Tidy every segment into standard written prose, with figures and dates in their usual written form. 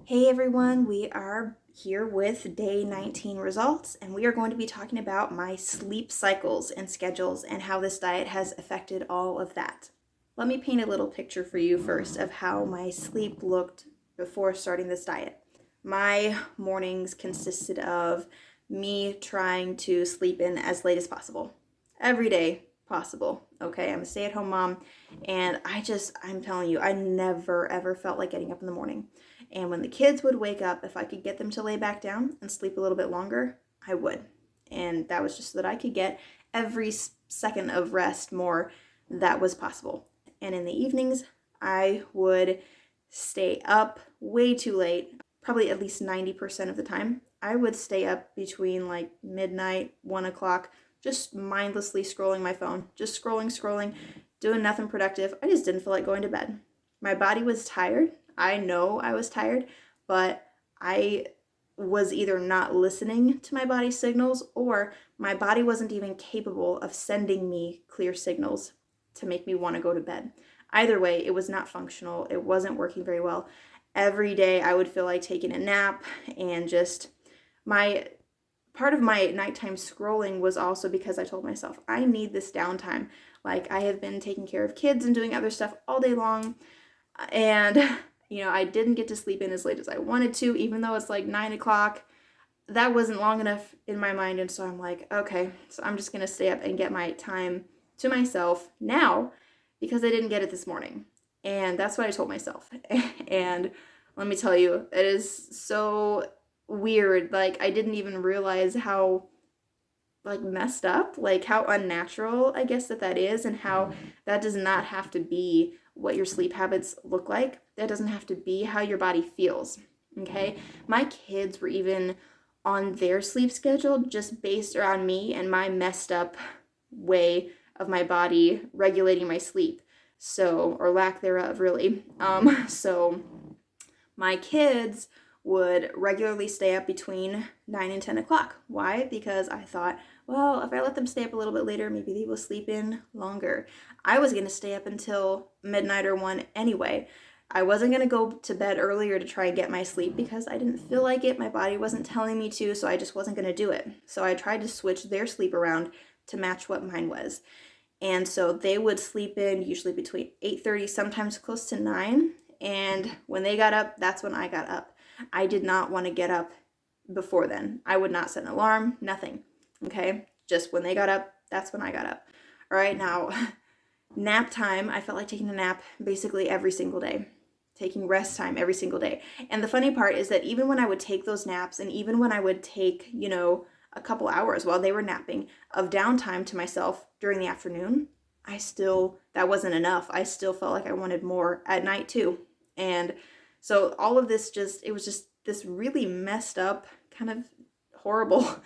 Hey everyone, we are here with day 19 results, and we are going to be talking about my sleep cycles and schedules and how this diet has affected all of that. Let me paint a little picture for you first of how my sleep looked before starting this diet. My mornings consisted of me trying to sleep in as late as possible, every day possible. Okay, I'm a stay-at-home mom, and I'm telling you, I never ever felt like getting up in the morning. And when the kids would wake up, if I could get them to lay back down and sleep a little bit longer, I would. And that was just so that I could get every second of rest more that was possible. And in the evenings, I would stay up way too late, probably at least 90% of the time. I would stay up between like midnight, 1 o'clock, just mindlessly scrolling my phone, just scrolling, doing nothing productive. I just didn't feel like going to bed. My body was tired. I know I was tired, but I was either not listening to my body's signals or my body wasn't even capable of sending me clear signals to make me want to go to bed. Either way, it was not functional. It wasn't working very well. Every day I would feel like taking a nap, and just my part of my nighttime scrolling was also because I told myself I need this downtime. Like, I have been taking care of kids and doing other stuff all day long, and I didn't get to sleep in as late as I wanted to, even though it's like 9 o'clock. That wasn't long enough in my mind, and so I'm like, okay, so I'm just gonna stay up and get my time to myself now because I didn't get it this morning. And that's what I told myself. And let me tell you, it is so weird. Like, I didn't even realize how like messed up, like how unnatural I guess that is, and how that does not have to be what your sleep habits look like. That doesn't have to be how your body feels. Okay, my kids were even on their sleep schedule just based around me and my messed up way of my body regulating my sleep, so, or lack thereof, really. So my kids would regularly stay up between 9 and 10 o'clock. Why? Because I thought, well, if I let them stay up a little bit later, maybe they will sleep in longer. I was going to stay up until midnight or 1 anyway. I wasn't going to go to bed earlier to try and get my sleep because I didn't feel like it. My body wasn't telling me to, so I just wasn't going to do it. So I tried to switch their sleep around to match what mine was. And so they would sleep in usually between 8:30, sometimes close to 9. And when they got up, that's when I got up. I did not want to get up before then. I would not set an alarm, nothing. Okay? Just when they got up, that's when I got up. All right, now, nap time, I felt like taking a nap basically every single day, taking rest time every single day. And the funny part is that even when I would take those naps, and even when I would take, a couple hours while they were napping of downtime to myself during the afternoon, that wasn't enough. I still felt like I wanted more at night too. And so all of this it was just this really messed up, kind of horrible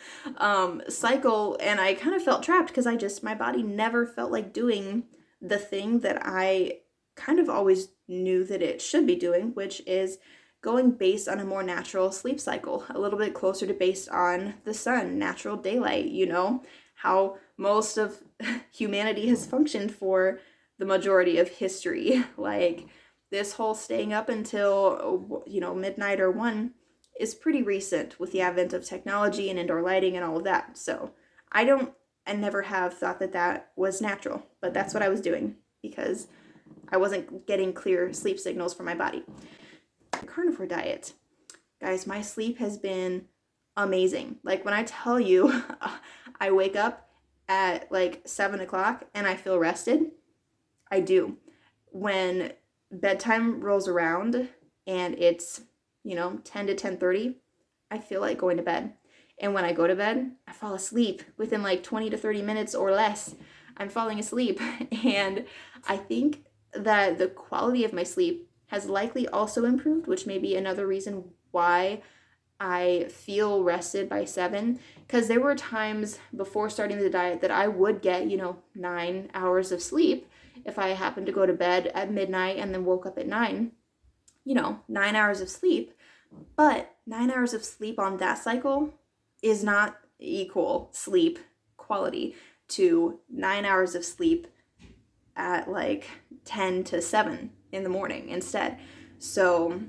cycle, and I kind of felt trapped because my body never felt like doing the thing that I kind of always knew that it should be doing, which is going based on a more natural sleep cycle, a little bit closer to based on the sun, natural daylight, how most of humanity has functioned for the majority of history. Like, this whole staying up until, midnight or 1 is pretty recent with the advent of technology and indoor lighting and all of that. So I never have thought that was natural, but that's what I was doing because I wasn't getting clear sleep signals from my body. The carnivore diet, guys, my sleep has been amazing. Like, when I tell you, I wake up at like 7 o'clock and I feel rested, I do. When bedtime rolls around and it's 10 to 10:30, I feel like going to bed. And when I go to bed, I fall asleep within like 20 to 30 minutes or less. I'm falling asleep. And I think that the quality of my sleep has likely also improved, which may be another reason why I feel rested by 7, because there were times before starting the diet that I would get 9 hours of sleep if I happened to go to bed at midnight and then woke up at 9. 9 hours of sleep, but 9 hours of sleep on that cycle is not equal sleep quality to 9 hours of sleep at like 10 to 7 in the morning instead. So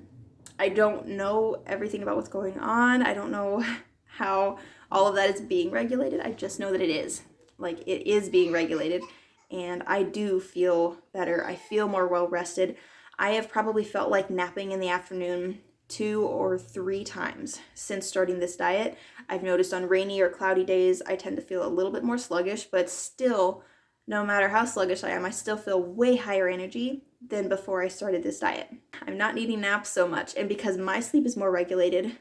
I don't know everything about what's going on. I don't know how all of that is being regulated. I just know that it is. Like, it is being regulated, and I do feel better. I feel more well rested. I have probably felt like napping in the afternoon 2 or 3 times since starting this diet. I've noticed on rainy or cloudy days, I tend to feel a little bit more sluggish, but still, no matter how sluggish I am, I still feel way higher energy than before I started this diet. I'm not needing naps so much, and because my sleep is more regulated,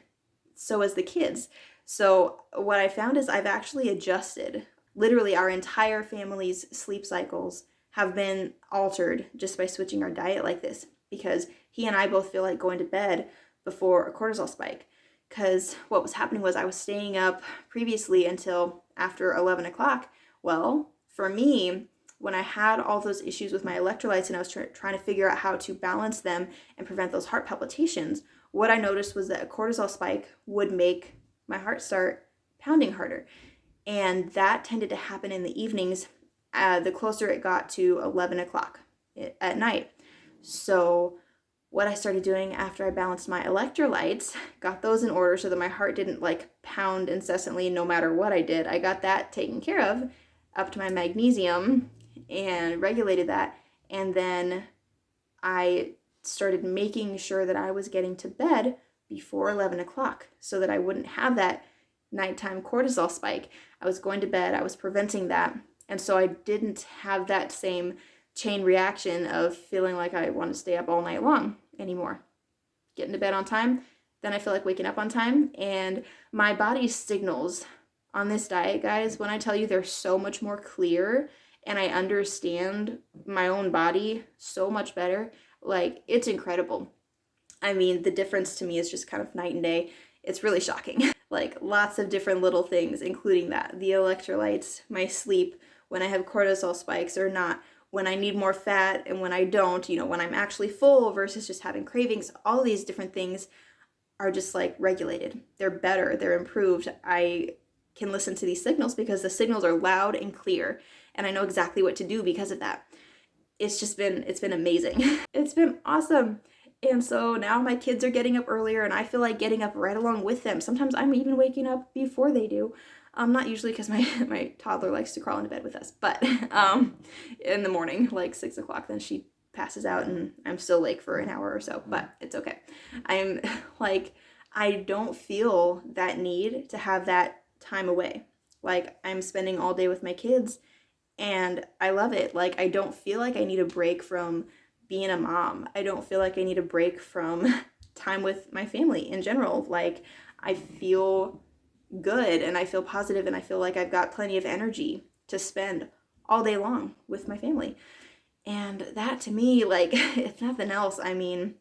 so is the kids. So what I found is I've actually adjusted. Literally, our entire family's sleep cycles have been altered just by switching our diet like this, because he and I both feel like going to bed before a cortisol spike. Because what was happening was I was staying up previously until after 11 o'clock. Well, for me, when I had all those issues with my electrolytes and I was trying to figure out how to balance them and prevent those heart palpitations, what I noticed was that a cortisol spike would make my heart start pounding harder. And that tended to happen in the evenings, the closer it got to 11 o'clock at night. So what I started doing after I balanced my electrolytes, got those in order so that my heart didn't like pound incessantly no matter what I did. I got that taken care of, upped my magnesium and regulated that. And then I started making sure that I was getting to bed before 11 o'clock so that I wouldn't have that nighttime cortisol spike. I was going to bed, I was preventing that. And so I didn't have that same chain reaction of feeling like I want to stay up all night long anymore. Getting to bed on time, then I feel like waking up on time. And my body's signals on this diet, guys, when I tell you they're so much more clear and I understand my own body so much better, like, it's incredible. I mean, the difference to me is just kind of night and day. It's really shocking. Like, lots of different little things, including that, the electrolytes, my sleep, when I have cortisol spikes or not, when I need more fat and when I don't, you know, when I'm actually full versus just having cravings. All these different things are just like regulated. They're better, they're improved. I can listen to these signals because the signals are loud and clear, and I know exactly what to do because of that. It's been amazing. It's been awesome. And so now my kids are getting up earlier and I feel like getting up right along with them. Sometimes I'm even waking up before they do. Not usually, because my toddler likes to crawl into bed with us, but in the morning, like 6 o'clock, then she passes out and I'm still awake for an hour or so, but it's okay. I'm like, I don't feel that need to have that time away. Like, I'm spending all day with my kids and I love it. Like, I don't feel like I need a break from being a mom. I don't feel like I need a break from time with my family in general. Like, I feel good and I feel positive and I feel like I've got plenty of energy to spend all day long with my family. And that, to me, like, if nothing else, I mean,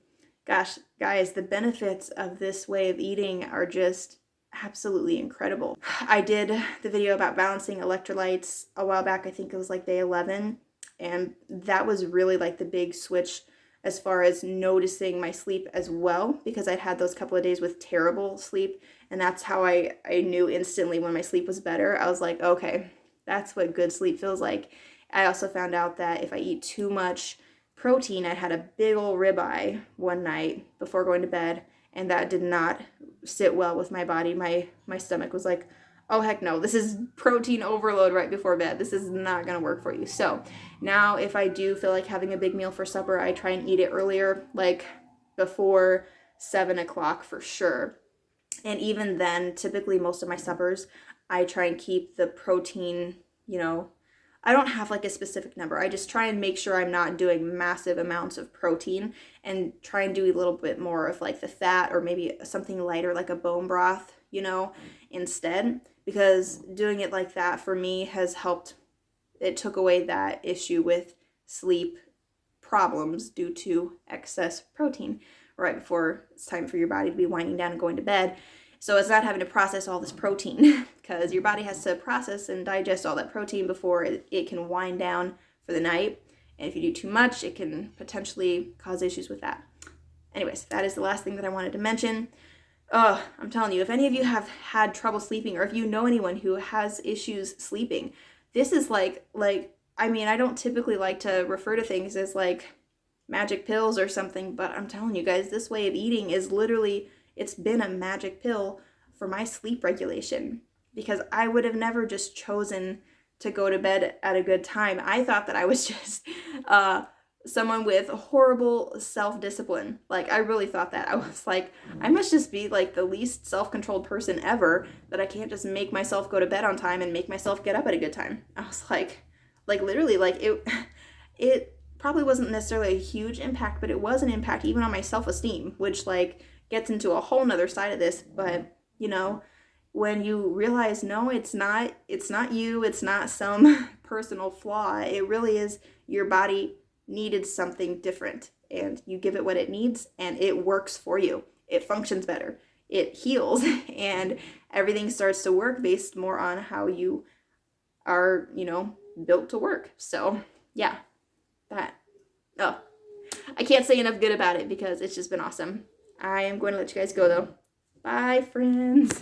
gosh, guys, the benefits of this way of eating are just absolutely incredible. I did the video about balancing electrolytes a while back. I think it was like day 11. And that was really like the big switch as far as noticing my sleep as well, because I'd had those couple of days with terrible sleep. And that's how I knew instantly when my sleep was better. I was like, okay, that's what good sleep feels like. I also found out that if I eat too much protein, I had a big old ribeye one night before going to bed, and that did not sit well with my body. My stomach was like, oh heck no, this is protein overload right before bed. This is not gonna work for you. So now if I do feel like having a big meal for supper, I try and eat it earlier, like before 7 o'clock for sure. And even then, typically most of my suppers, I try and keep the protein, you know, I don't have like a specific number. I just try and make sure I'm not doing massive amounts of protein and try and do a little bit more of like the fat or maybe something lighter like a bone broth, you know, instead. Because doing it like that for me has helped. It took away that issue with sleep problems due to excess protein right before it's time for your body to be winding down and going to bed. So it's not having to process all this protein, because your body has to process and digest all that protein before it can wind down for the night. And if you do too much, it can potentially cause issues with that. Anyways, that is the last thing that I wanted to mention. Oh, I'm telling you, if any of you have had trouble sleeping, or if you know anyone who has issues sleeping, this is like, I mean, I don't typically like to refer to things as like magic pills or something, but I'm telling you guys, this way of eating is literally, it's been a magic pill for my sleep regulation, because I would have never just chosen to go to bed at a good time. I thought that I was just someone with horrible self-discipline. Like, I really thought that. I was like, I must just be like the least self-controlled person ever, that I can't just make myself go to bed on time and make myself get up at a good time. I was like literally, like it probably wasn't necessarily a huge impact, but it was an impact even on my self-esteem, which like gets into a whole nother side of this. But you know, when you realize, no, it's not you, it's not some personal flaw, it really is your body needed something different, and you give it what it needs and it works for you. It functions better, it heals, and everything starts to work based more on how you are, built to work. So yeah, that, oh, I can't say enough good about it because it's just been awesome. I am going to let you guys go though. Bye, friends.